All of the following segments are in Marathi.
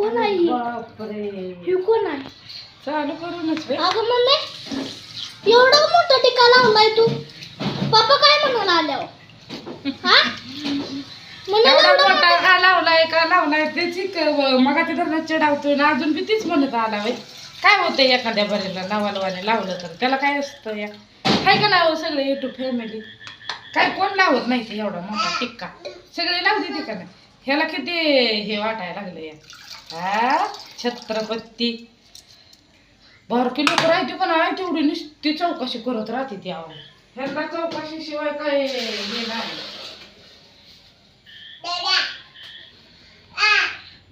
कोण आहे ही? बापरे ही कोण आहे? चालू करूनच बे. अगं मम्मी एवढा मोठा टिका लावलाय तू. पप्पा काय म्हणून आल्यावर हा म्हणून एवढा एवढा मोठा मोठा- का लावलाय त्याची मग ती धरणात चिडावतोय ना अजून बी तीच म्हणत आला बाई. काय होतंय एखाद्या बरेला नावालवाने लावलं तर त्याला काय असतं या काय का नाव सगळे युट्यूब फॅमिली काय कोण लावत नाही ते एवढा मोठा टिक्का सगळे लावते ते का नाही. ह्याला किती हे वाटायला लागलं या हा छत्रपती बारकी लोक राहते पण आहे तेवढी नुसती चौकशी करत राहते ती आवड. ह्याला चौकशी शिवाय काय हे नाही.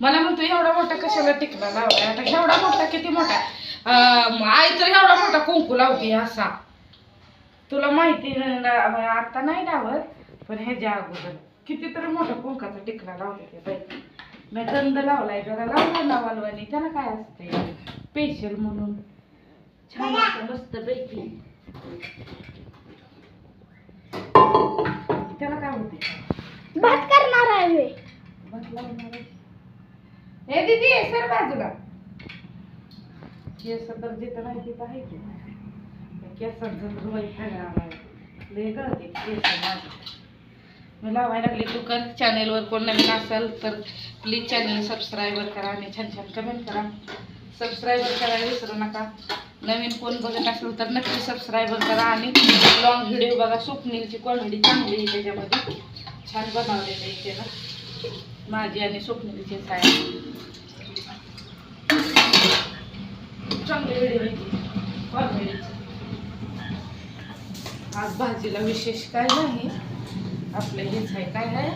मला म्हणतो एवढा मोठा कशाला टिकला लावलाय आता एवढा मोठा किती मोठा आई तर एवढा मोठा कुंकू लावते असा तुला माहिती आता नाही लावत पण ह्याच्या अगोदर कितीतरी मोठा कुंकाचा टिकला लावला ते बाई. मी गंध लावलाय जरा लावला नावालवानी त्याला काय असतंय स्पेशल म्हणून छान असतं मस्त पैकी त्याला काय होते भात करणार आहे वे. भात लावणार आहे. हे दीदी सर बाजूला केस तर जिथं नाही तिथं आहे की केसांचं रुई खायला लय कळते केस माझे मी लावायला लागले. तू कर चॅनेलवर कोण नवीन असेल तर प्लीज चॅनेल सबस्क्राईबर करा आणि छान छान कमेंट करा. सबस्क्राईबर करायला विसरू नका. नवीन कोण बघत असेल तर नक्की सबस्क्राईबर करा आणि लॉंग व्हिडिओ बघा. स्वप्नीलची कॉमेडी चांगली आहे त्याच्यामध्ये छान बनवलेलं आहे ते ना माझी आणि स्वप्नीलची साय चांगली व्हिडिओ आहे कॉमेडीची. आज भाजीला विशेष काय नाही आपलं हेच आहे काय आहे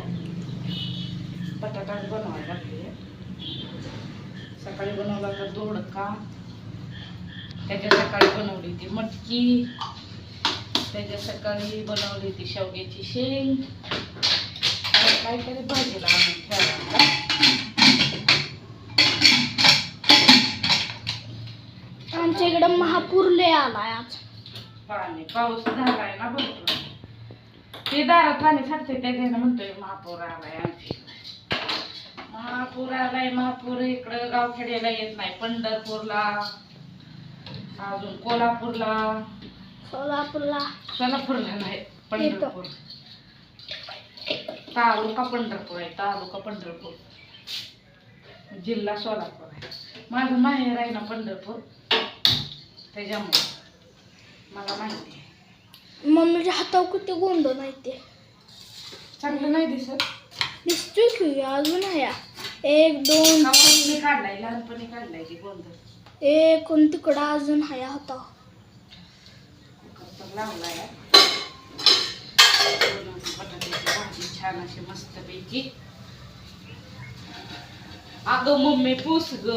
बटाटा बनवायला लागले. सकाळी बनवला होता दोडका त्याच्या सकाळी बनवली होती मटकी त्याच्या सकाळी बनवली होती शेवग्याची शेंग काहीतरी भाजीला आणून ठेवायला. आमच्या इकडं महापूर लय आलाय आज. पाणी पाऊस झालाय ना भरपूर ते दारात पाणी साठतंय त्याच्यानं म्हणतोय महापूर आलाय आमची महापूर आलाय. महापूर इकडं गावखेड्याला येत नाही पंढरपूरला अजून कोल्हापूरला सोलापूरला नाही पंढरपूर तालुका पंढरपूर आहे तालुका पंढरपूर जिल्हा सोलापूर आहे. माझं माहेर आहे ना पंढरपूर त्याच्यामुळे मला माहिती आहे. मम्मीच्या हातावर किती गोंधळ नाही ते चांगलं नाही दिसत दिसतोय की अजून आहे. एक दोन मी काढलाय लहानपणी काढलाय की गोंधळ एक कोण तिकडं अजून आहे हातावर लावलाय. बटाट्याची भाजी छान अशी मस्त पैकी. अगं मम्मी पूस ग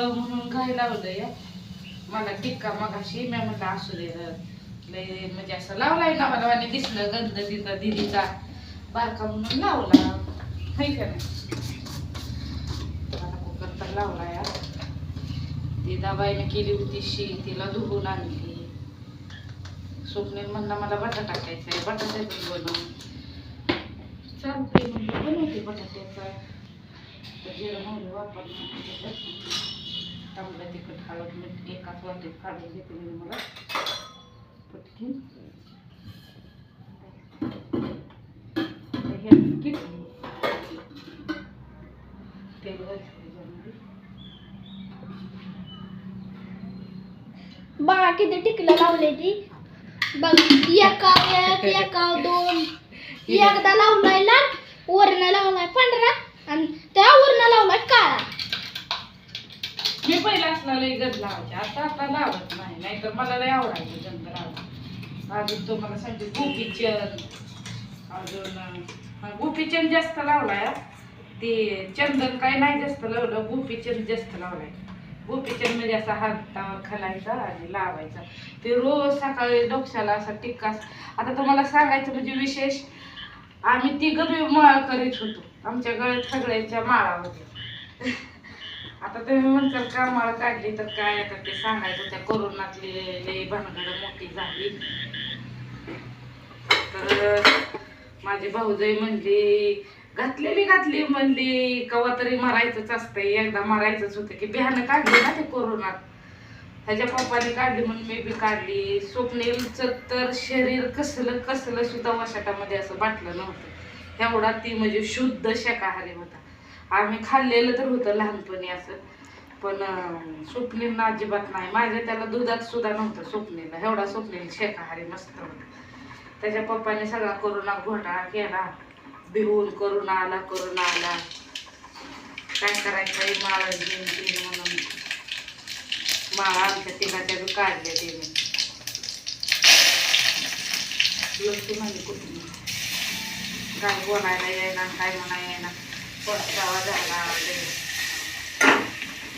म्हणून घाय लावलंय मला टिक्का मगाशी मी म्हटलं असू दे लय म्हणजे असं लावलाय ना मला आणि दिसलं गंध तिथं दिदीचा बारका म्हणून लावला हाय का नाही. मला कुकर तर लावलाय ती दाबाईने केली होती शी तिला धुवून आणली. स्वप्नील म्हणला मला बटाटा खायचा आहे बटाट्यातून बनव चालतंय म्हणजे बनवते बटाट्याचा जिरं मोहरी वापरलं तांबडा तिखट हळद मीठ एकाच वाटीत काढून घेते मी मला पटकी तेल बघा किती टिकलं लावले ती बघा एका दोन एकदा लावलाय लाल वरण लावलाय पांढरा आणि त्या वरण लावलाय काळा. मी पहिला असला लय गंध लावायचे आता लावत नाही नाहीतर मला लय आवडायचं गंध लावायचं. अजून तो मला सांगते गोपीचंद अजून गोपीचंद जास्त लावलाय ते चंदन काय नाही जास्त लावलं गोपीचंद जास्त लावलाय. गोपीचंद म्हणजे असा हातावर खालायचा आणि लावायचा ते रोज सकाळी डोक्याला असा टिक्का. आता तुम्हाला सांगायचं म्हणजे विशेष आम्ही ती गबी माळ करीत होतो आमच्या गळ्यात सगळ्यांच्या माळा होत्या. आता तुम्ही म्हणताल का माळ काढली तर काय आता ते सांगायचं त्या कोरोनातली लई भानगड मोठी झाली तर माझी भाऊजाई म्हणली घातली म्हणली कवा तरी मरायचंच असतंय, एकदा मरायचंच होतं की बिहानं काढली ना ते कोरोनात. ह्याच्या पप्पाने काढली म्हणून मी बी काढली. स्वप्नीलचं तर शरीर कसलं सुद्धा वशाटामध्ये असं बाटलं नव्हतं. एवढा ती म्हणजे शुद्ध शाकाहारी होता. आम्ही खाल्लेलं तर होतं लहानपणी असं, पण स्वप्नीलनं अजिबात नाही. माझ्या त्याला दुधात सुद्धा नव्हतं स्वप्नीला. एवढा स्वप्नील शाकाहारी मस्त होता. त्याच्या पप्पाने सगळा कोरोना घोटाळा केला. बिहून करोना आला. काय करायचं माळा घेऊन म्हणून माळा आमच्या तिघाच्या बी काढल्या तिने. लक्ष्मी म्हणजे कुठून काय बोलायला येईना, काय म्हणायला येईना. गावा झाला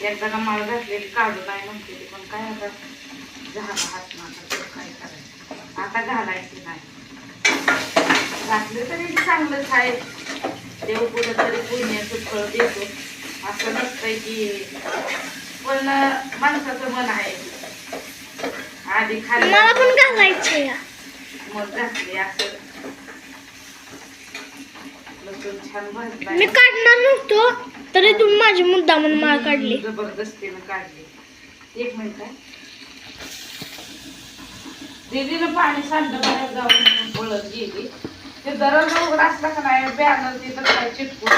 एकदा ना माळ घातलेली काढू नाही म्हणते ती, पण काय आता झाला हात माझा, काय करायचं आता घालायची नाही. घातलं तरी चांगलंच आहे. देव कुठं तरी पुण्याचं फळ देतो असं नसतंय की, पण माणसाचं मन आहे. आधी खाली मला पण घालायचे मग घातले असं. लसूण छान भाजलाय. मी काढणार नव्हतो तरी तुम्ही माझी मुद्दा म्हणून माळ काढली. जबरदस्तीनं काढली. एक मिनिट आहे. दीदीनं पाणी सांडलं बाहेर जाऊन पळत गेली. ते दररोज उघड असला का नाही बॅनर तिथं काय चिटकून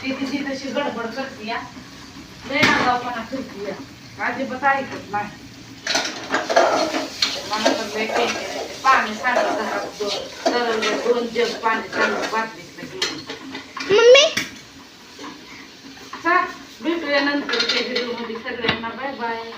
ती तशी गडबड करते या. लय आगावपणा करते या. अजिबात ऐकत नाही. मला तर लय टेन्शन येते. पाणी सांडलं घरात दररोज 2 जग पाणी सांडलं बाटलीतलं घेऊन. मम्मी चला भेटूया नंतर त्या व्हिडिओ मध्ये. सगळ्यांना बाय बाय.